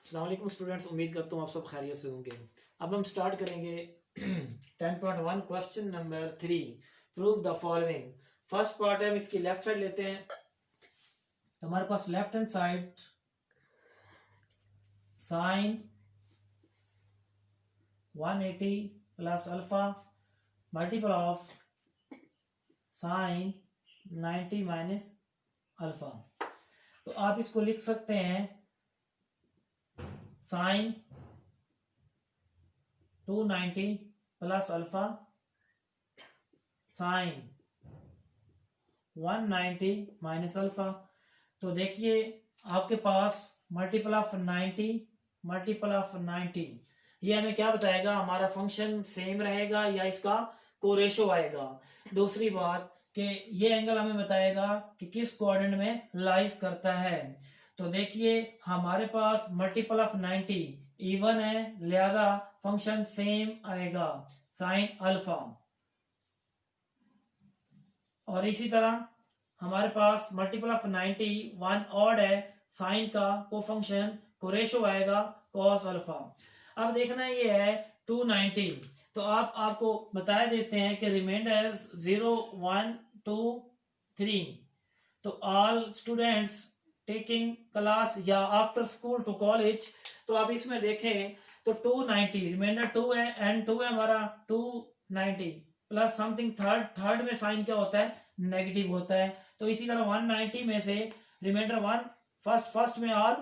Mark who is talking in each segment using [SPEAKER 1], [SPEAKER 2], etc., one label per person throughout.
[SPEAKER 1] अस्सलाम वालेकुम स्टूडेंट्स, उम्मीद करता हूँ आप सब खैरियत से होंगे। अब हम स्टार्ट करेंगे 10.1 question number 3। Prove the following. First part है, हम इसकी लेफ्ट साइड लेते हैं। तो हमारे पास left hand side sine 180 plus alpha multiple of sine 90 minus alpha. तो आप इसको लिख सकते हैं sine 290 plus alpha sine 190 minus alpha. तो देखिए आपके पास मल्टीपल ऑफ 90 मल्टीपल ऑफ 90, ये हमें क्या बताएगा, हमारा फंक्शन सेम रहेगा या इसका कोरेशो आएगा। दूसरी बात कि ये एंगल हमें बताएगा कि किस कोऑर्डिनेट में लाइज करता है। तो देखिए हमारे पास मल्टीपल ऑफ 90 इवन है, लिहाजा फंक्शन सेम आएगा साइन अल्फा। और इसी तरह हमारे पास मल्टीपल ऑफ 90 वन ऑड है, साइन का को फंक्शन को रेशो आएगा कॉस अल्फा। अब देखना ये है 290, तो आपको बता देते हैं कि रिमाइंडर 0 1 2 3। तो ऑल स्टूडेंट्स टेकिंग क्लास या आफ्टर स्कूल टू कॉलेज, तो आप इसमें देखें तो 290 रिमाइंडर 2 है एंड 2 है हमारा 290 प्लस समथिंग थर्ड में साइन क्या होता है, नेगेटिव होता है। तो इसी तरह 190 में से रिमाइंडर 1 फर्स्ट में ऑल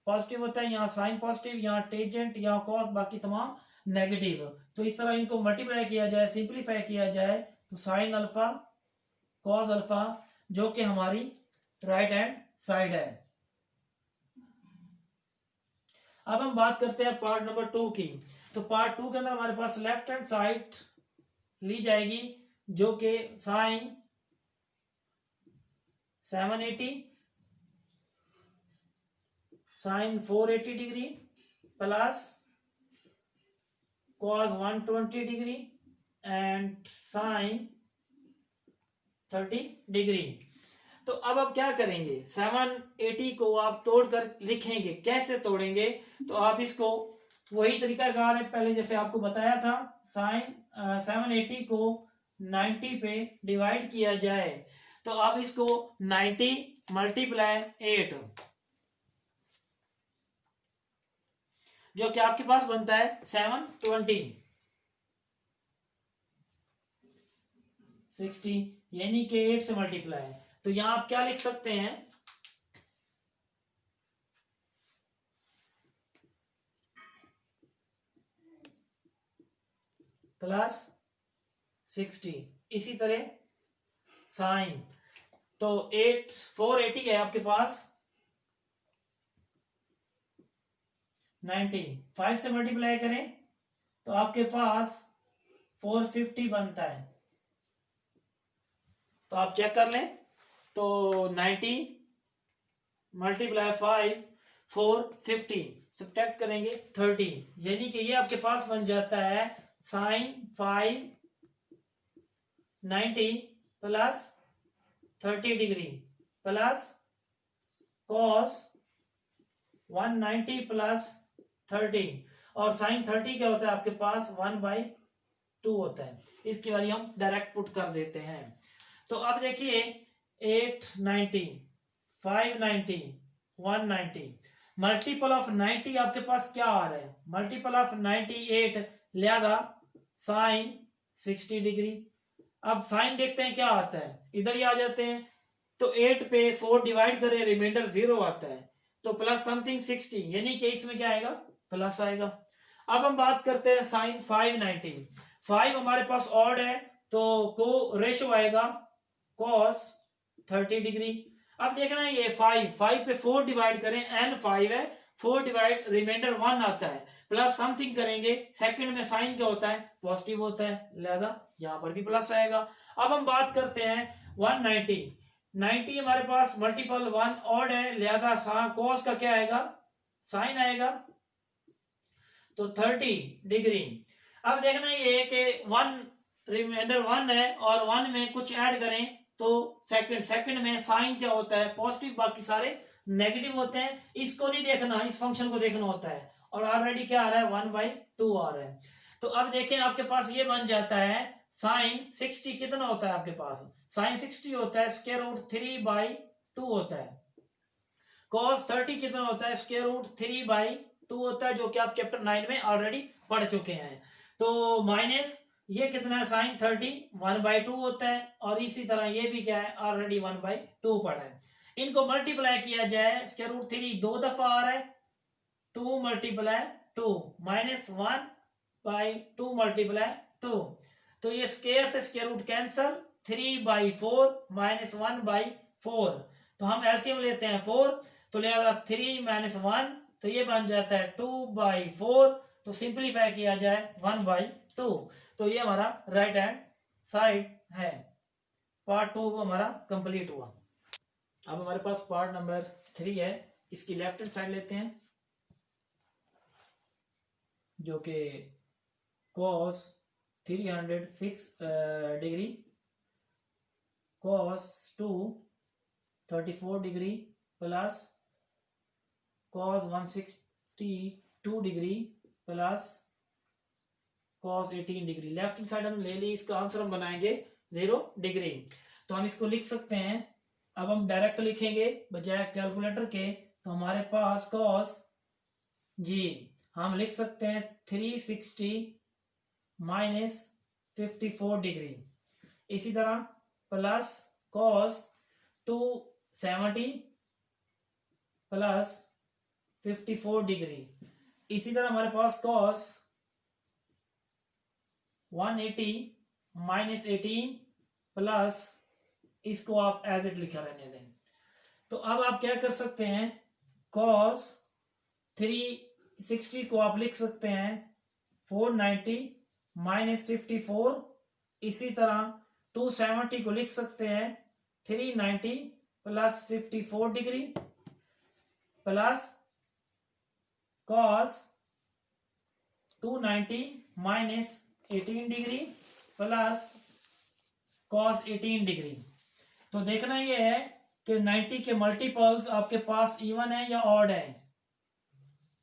[SPEAKER 1] पॉजिटिव होता है, यहाँ साइन पॉजिटिव, यहाँ टेंजेंट, यहाँ कॉस, बाकी तमाम नेगेटिव। तो इस तरह इनको मल्टीप्लाई किया जाए, सिंप्लीफाई किया जाए तो साइन अल्फा कॉस अल्फा, जो कि हमारी राइट हैंड साइड है। अब हम बात करते हैं पार्ट नंबर 2 की। तो पार्ट 2 के अंदर हमारे पास लेफ्ट हैंड साइड ली जाएगी जो कि sine 780 sine 480 degree plus cos 120 degree and sine 30 degree. तो अब आप क्या करेंगे, 780 को आप तोड़कर लिखेंगे। कैसे तोड़ेंगे, तो आप इसको वही तरीकाकार है पहले जैसे आपको बताया था, साइन 780 को 90 पे डिवाइड किया जाए। तो अब इसको 90 मल्टीप्लाई 8, जो कि आपके पास बनता है 720 60, यानी कि 8 से मल्टीप्लाई। तो यहां आप क्या लिख सकते हैं, प्लस 60। इसी तरह साइन, तो 480 है आपके पास, 90 5 से मल्टीप्लाई करें तो आपके पास 450 बनता है। तो आप चेक कर लें, तो 90 मल्टीप्लाई 5 450, सब्ट्रैक्ट करेंगे 30, यानी कि ये आपके पास बन जाता है sine 5 90 plus 30 degree plus cos 190 plus 30, और साइन 30 क्या होता है आपके पास 1/2 होता है। इसकी वैल्यू हम डायरेक्ट पुट कर देते हैं। तो अब देखिए 890 590 190 मल्टीपल ऑफ 90 आपके पास क्या आ रहा है, मल्टीपल ऑफ 98, लिहाजा साइन 60 डिग्री। अब साइन देखते हैं क्या आता है, इधर ही आ जाते हैं। तो 8 पे 4 डिवाइड करें, रिमाइंडर 0 आता है, तो प्लस समथिंग 60, यानी कि इसमें क्या आएगा, प्लस आएगा। अब हम बात करते हैं साइन 590, 5 हमारे पास ऑड है तो को रेशो आएगा कॉस 30 डिग्री। अब देखना है ये 5 पे 4 डिवाइड करें, n 5 है, 4 डिवाइड रिमाइंडर 1 आता है, प्लस समथिंग करेंगे, सेकंड में साइन क्या होता है, पॉजिटिव होता है, लिहाजा यहां पर भी प्लस आएगा। अब हम बात करते हैं 190 हमारे पास मल्टीपल 1 ऑड है, लिहाजा कॉस का क्या आएगा, साइन आएगा, तो 30 डिग्री। अब देखना ये कि 1 रिमाइंडर 1 है और 1 में कुछ ऐड करें तो सेकंड में साइन क्या होता है, पॉजिटिव, बाकी सारे नेगेटिव होते हैं, इसको नहीं देखना, इस फंक्शन को देखना होता है। और ऑलरेडी क्या आ रहा है 1/2 आ रहा है। तो अब देखें आपके पास ये बन जाता है साइन 60 कितना होता है आपके पास, साइन 60 होता है स्क्वायर रूट 3/2 होता है। cos 30 कितना होता है स्क्वायर रूट 3/2 होता है, जो कि आप चैप्टर 9 में ऑलरेडी पढ़ चुके हैं। तो माइनस ये कितना है साइन 30 1/2 होता है, और इसी तरह ये भी क्या है ऑलरेडी 1/2 पढ़ा है। इनको मल्टीप्लाई किया जाए, स्क्वायर रूट 3 2 दफा आ रहा है, 2 मल्टीप्लाई 2 माइनस 1/2 मल्टीप्लाई 2। तो ये स्क्वायर से स्क्वायर रूट कैंसल, 3/4 माइनस 1/4। तो हम एलसीएम लेते हैं 4, तो लिहाजा 3 माइनस 1, तो ये बन जाता है 2/4। तो सिंप्लीफाई किया जाए 1/2। तो ये हमारा राइट हैंड साइड है। पार्ट 2 हमारा कंप्लीट हुआ। अब हमारे पास पार्ट नंबर 3 है, इसकी लेफ्ट हैंड साइड लेते हैं, जो कि cos 306 degree, cos 2 34 degree plus cos 162 degree plus cos 18 degree. Left side हम ले ली, इसका आंसर हम बनाएंगे 0 डिग्री। तो हम इसको लिख सकते हैं, अब हम डायरेक्ट लिखेंगे बजाय कैलकुलेटर के। तो हमारे पास cos जी हम लिख सकते हैं 360 माइनस 54 डिग्री, इसी तरह प्लस cos 270 प्लस 54 डिग्री, इसी तरह हमारे पास cos 180 माइनस 18 प्लस, इसको आप एज इट लिखा रहने दें। तो अब आप क्या कर सकते हैं, cos 360 को आप लिख सकते हैं 490 माइनस 54, इसी तरह 270 को लिख सकते हैं 390 plus 54 degree plus cos 290 minus 18 degree plus cos 18 degree. तो देखना यह है कि 90 के मल्टीपल्स आपके पास इवन है या ऑड है,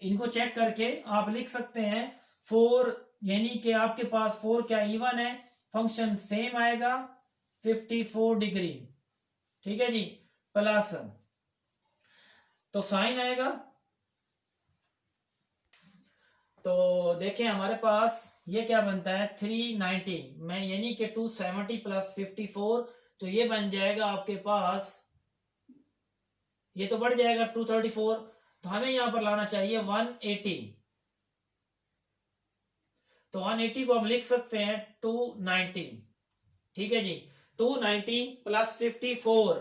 [SPEAKER 1] इनको चेक करके आप लिख सकते हैं 4, यानी कि आपके पास 4 क्या इवन है, फंक्शन सेम आएगा 54 डिग्री, ठीक है जी, प्लस तो साइन आएगा। तो देखें हमारे पास ये क्या बनता है 390 में, यानी कि 270 प्लस 54, तो ये बन जाएगा आपके पास, ये तो बढ़ जाएगा 234, तो हमें यहां पर लाना चाहिए 180। तो 180 को हम लिख सकते हैं 290, ठीक है जी, 290 प्लस 54,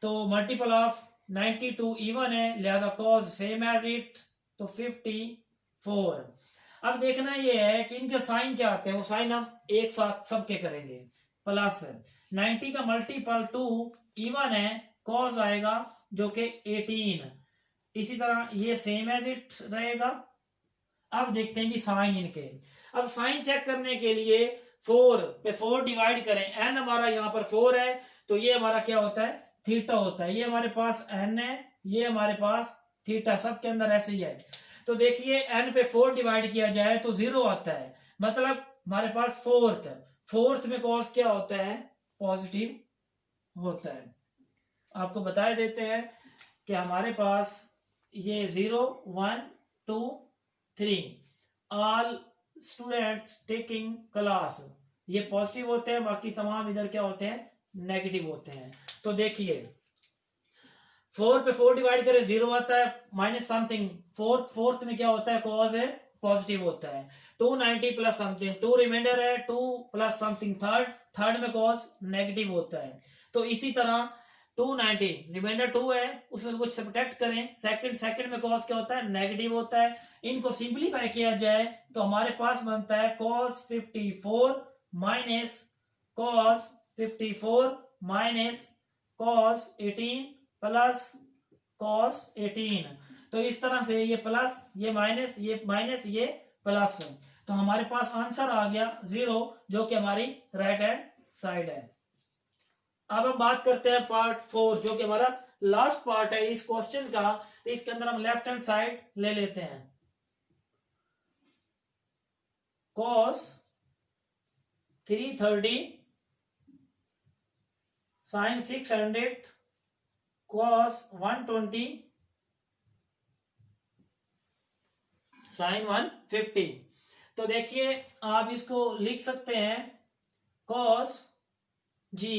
[SPEAKER 1] तो मल्टीपल ऑफ 92 इवन है, लिहाजा cos सेम एज इट, तो 54। अब देखना ये है कि इनके साइन क्या आते हैं, वो साइन हम एक साथ सबके करेंगे। प्लस 90 का मल्टीपल 2 इवन है, cos आएगा जो कि 18, इसी तरह ये सेम एज इट रहेगा। अब देखते हैं जी साइन इनके। अब साइन चेक करने के लिए 4 पे 4 डिवाइड करें, n हमारा यहाँ पर 4 है, तो ये हमारा क्या होता है थीटा होता है, ये हमारे पास n है, ये हमारे पास थीटा, सब के अंदर ऐसे ही है। तो देखिए n पे 4 डिवाइड किया जाए तो 0 आता है, मतलब हमारे पास फोर्थ में cos क्या होता है पॉजिटिव होता है। आपको बता देते हैं कि हमारे पास ये 0 1 2 3 ऑल स्टूडेंट्स टेकिंग क्लास, ये पॉजिटिव होते हैं, बाकी तमाम इधर क्या होते हैं नेगेटिव होते हैं। तो देखिए 4 पे 4 डिवाइड करें 0 आता है, माइनस समथिंग, फोर्थ में क्या होता है cos है पॉजिटिव होता है, 290 प्लस समथिंग, 2 रिमाइंडर है, 2 प्लस समथिंग थर्ड में cos नेगेटिव होता है। तो इसी तरह 290 रिमाइंडर 2 है, उसमें कुछ सब्ट्रैक्ट करें, सेकंड में cos क्या होता है नेगेटिव होता है। इनको सिंपलीफाई किया जाए तो हमारे पास बनता है cos 54 minus cos 54 minus cos 18 plus cos 18। तो इस तरह से ये प्लस ये माइनस ये प्लस, तो हमारे पास आंसर आ गया 0, जो कि हमारी राइट हैंड साइड है। अब हम बात करते हैं पार्ट 4, जो कि हमारा लास्ट पार्ट है इस क्वेश्चन का, तो इसके अंदर हम लेफ्ट हैंड साइड ले लेते हैं। cos 330 sin 600 cos 120 sin 150। तो देखिए आप इसको लिख सकते हैं cos जी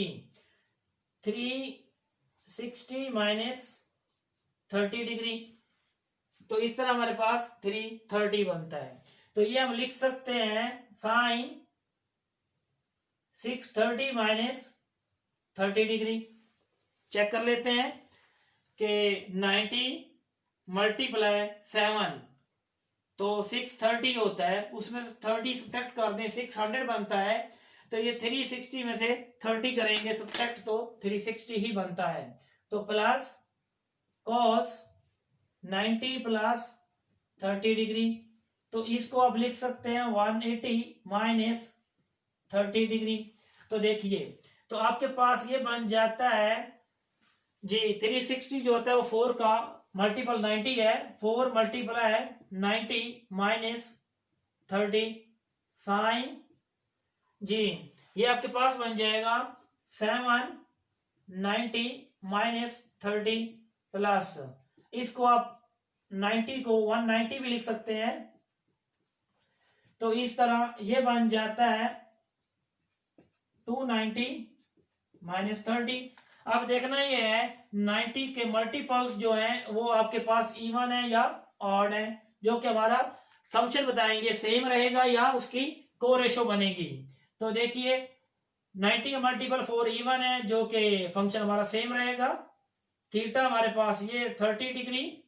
[SPEAKER 1] 360 माइनस 30 डिग्री, तो इस तरह हमारे पास 330 बनता है। तो ये हम लिख सकते हैं साइन 630 माइनस 30 डिग्री। चेक कर लेते हैं कि 90 मल्टीप्लाई 7 तो 630 होता है, उसमें से 30 सब्ट्रैक्ट कर दें 600 बनता है। तो ये 360 में से 30 करेंगे सब्ट्रैक्ट तो 360 ही बनता है। तो प्लस cos 90 प्लस 30 डिग्री, तो इसको आप लिख सकते हैं 180 माइनस 30 डिग्री। तो देखिए तो आपके पास ये बन जाता है जी 360 जो होता है वो 4 का मल्टीपल 90 है, 4 मल्टीप्लाई है 90 माइनस 30 साइन जी ये आपके पास बन जाएगा 790 माइनस 30 प्लस इसको आप 90 को 190 भी लिख सकते हैं। तो इस तरह ये बन जाता है 290 माइनस 30। अब देखना ये है 90 के मल्टीपल्स जो हैं वो आपके पास इवन है या ऑड है, जो कि हमारा फंक्शन बताएंगे सेम रहेगा या उसकी को रेशो बनेगी। तो देखिए 90 का मल्टीपल 4 इवन है, जो कि फंक्शन हमारा सेम रहेगा। थीटा हमारे पास ये 30 डिग्री,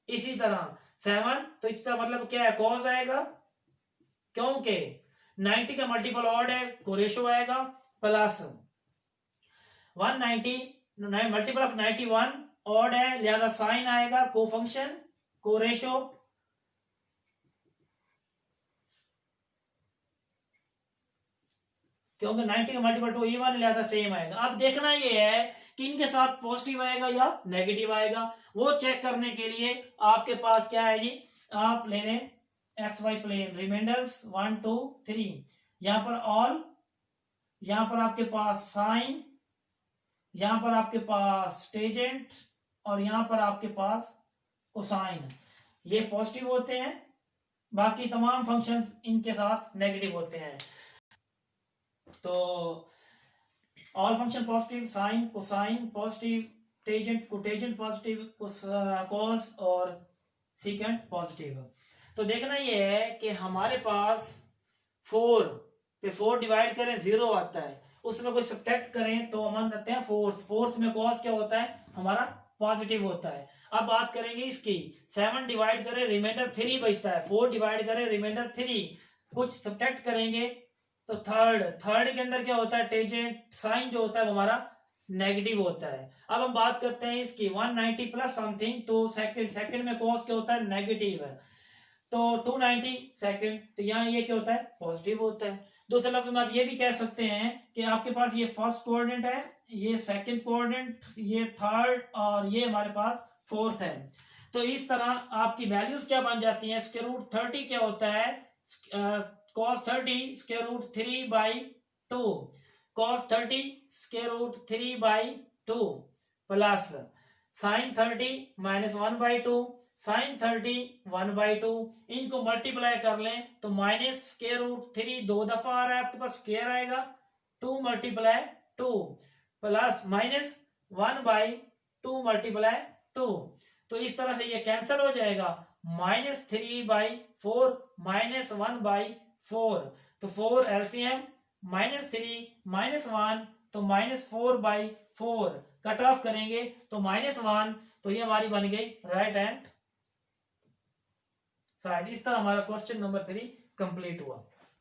[SPEAKER 1] इसी तरह 7 तो इसका मतलब क्या है कॉस आएगा, क्योंकि 90 का मल्टीपल ऑड है को रेशो आएगा, प्लस 190 मल्टीपल ऑफ 91 ऑड है लिहाजा साइन आएगा को फंक्शन को रेशो, क्योंकि 90 का मल्टीपल 2 इवन लिहाजा सेम आएगा। अब देखना ये है कि इनके साथ पॉजिटिव आएगा या नेगेटिव आएगा, वो चेक करने के लिए आपके पास क्या है जी, आप ले लें एक्स वाई प्लेन रिमाइंडर्स 1 2 3, यहां पर ऑल, यहां पर आपके पास साइन, यहां पर आपके पास टेजेंट और यहां पर आपके पास कोसाइन, ये पॉजिटिव होते हैं, बाकी तमाम फंक्शंस इनके साथ नेगेटिव होते हैं। तो all function positive, sine cosine positive, tangent cotangent positive, cos और सीकेंट पॉजिटिव। तो देखना ये है कि हमारे पास 4 पे 4 डिवाइड करें 0 आता है, उसमें कोई सब्ट्रैक्ट करें तो हम कहते हैं फोर्थ में कॉस क्या होता है हमारा पॉजिटिव होता है। अब बात करेंगे इसकी 7 डिवाइड करें रिमाइंडर 3 बचता है, 4 डिवाइड करें रिमाइंडर 3, कुछ सब्ट्रैक्ट करेंगे तो थर्ड के अंदर क्या होता है टेजेंट साइन जो होता है वो हमारा नेगेटिव होता है। अब हम बात करते हैं इसकी 190 प्लस समथिंग, तो सेकंड में कॉस क्या होता है नेगेटिव है, तो 290 सेकंड, तो यहाँ ये क्या होता है पॉजिटिव होता है। दूसरे लफ्ज में आप ये भी कह सकते हैं कि आपके पास ये फर्स्ट कोऑर्डिनेट है, ये सेकंड कोऑर्डिनेट, ये थर्ड और ये हमारे पास फोर्थ है। तो इस तरह आपकी वैल्यूज क्या बन जाती हैं, स्क्वायर रूट 30 क्या होता है cos 30 square root 3/2, cos 30 square root 3/2 प्लस sin 30 माइनस 1/2 sin 30 1/2, इनको मल्टीप्लाई कर लें तो माइनस स्क्वायर रूट 3 दो दफा आ रहा है, आपके पास स्क्वायर आएगा 2 मल्टीप्लाई 2 प्लस माइनस 1/2 मल्टीप्लाई 2, तो इस तरह से ये कैंसिल हो जाएगा, माइनस 3/4 माइनस 1/4, तो 4 एलसीएम माइनस 3 माइनस 1 तो माइनस 4/4 कट ऑफ करेंगे तो -1, तो ये हमारी बन गई राइट हैंड साइड। इस तरह हमारा क्वेश्चन नंबर 3 कंप्लीट हुआ।